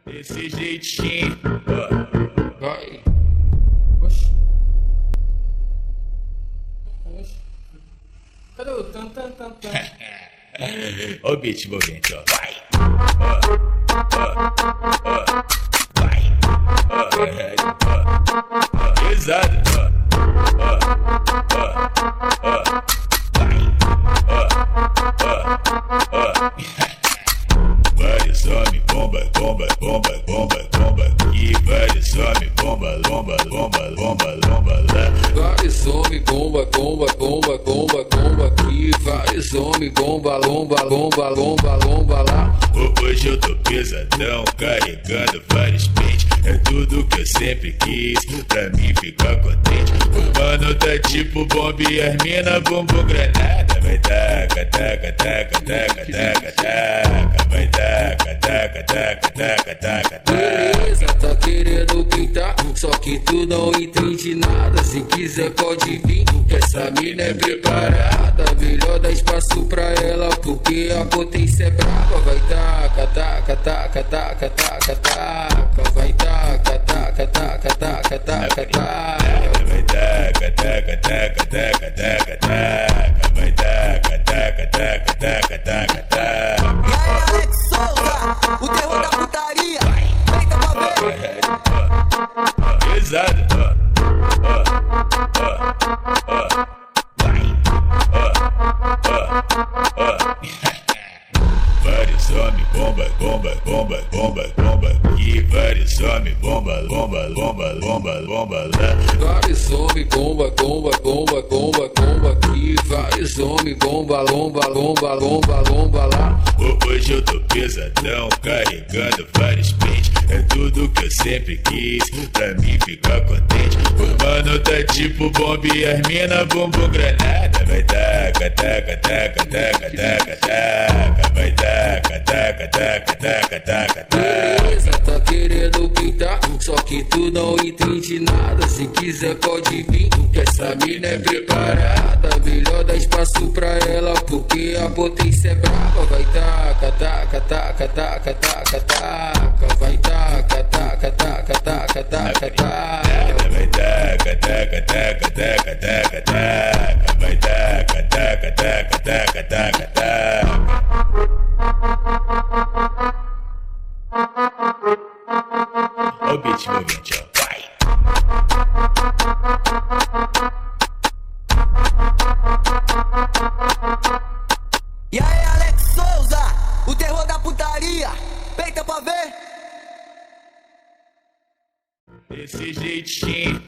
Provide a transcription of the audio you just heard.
Desse jeitinho, vai. Oxi. Oxi. Cadê o tan tan tan tan? Ó o beat movente, ó. Vai. Vai. Pesado, vários homens, bomba, bomba, bomba, bomba, bomba. E vários homens, bomba, lomba, lomba, lomba, lomba lá. Vários homens, bomba, bomba, bomba, bomba, bomba aqui. Vários homens, bomba, lomba, lomba, lomba, lomba lá. Hoje eu tô pesadão, carregando vários pentes. É tudo que eu sempre quis, pra mim ficar contente. O mano tá tipo bomba e as mina bumbum granada. Vai taca, taca, taca, taca, taca, taca. Vai taca, taca, taca, taca, taca, taca. Beleza, tá querendo pintar, só que tu não entende nada. Se quiser pode vir, que essa mina é preparada. Melhor dar espaço pra ela, porque a potência é brava. Vai taca, taca, taca, taca, taca, taca. Vai taca, taca, taca, taca, taca, taca. Vai taca, taca, taca, taca, taca, taca. Vai taca, taca, taca, taca, taca, taca. E aí, Alex Souza, o terror da putaria. Feita pra ver. Pesado, vários homens, bomba, bomba, bomba, bomba, bomba. E vários homens, bomba, bomba, bomba, bomba, bomba lá. Vários homens, bomba, bomba, bomba, bomba, bomba aqui. Vários homens, bomba, lomba, lomba, lomba, lomba lá. Hoje eu tô pesadão, carregando vários pentes. É tudo que eu sempre quis, pra mim ficar contente. O mano tá tipo bomba e as mina bumbum granada. Vai taca, taca, taca, taca, taca, taca. Vai taca, taca, taca, taca, taca, taca. Beleza, tá querendo pintar, só que tu não entende nada. Se quiser pode vir, que essa mina é preparada. Melhor dar espaço pra ela, porque a potência é brava. Vai taca, taca, taca, taca, taca, taca. Vai taca, taca, taca, taca, taca, taca. Vai taca, taca, taca, taca, taca, taca. Vai taca, taca, taca, taca, taca, taca. Ó o beat movente, ó. Vai. E aí, Alex Souza, o terror da putaria. Feita pra ver. Desse jeitinho.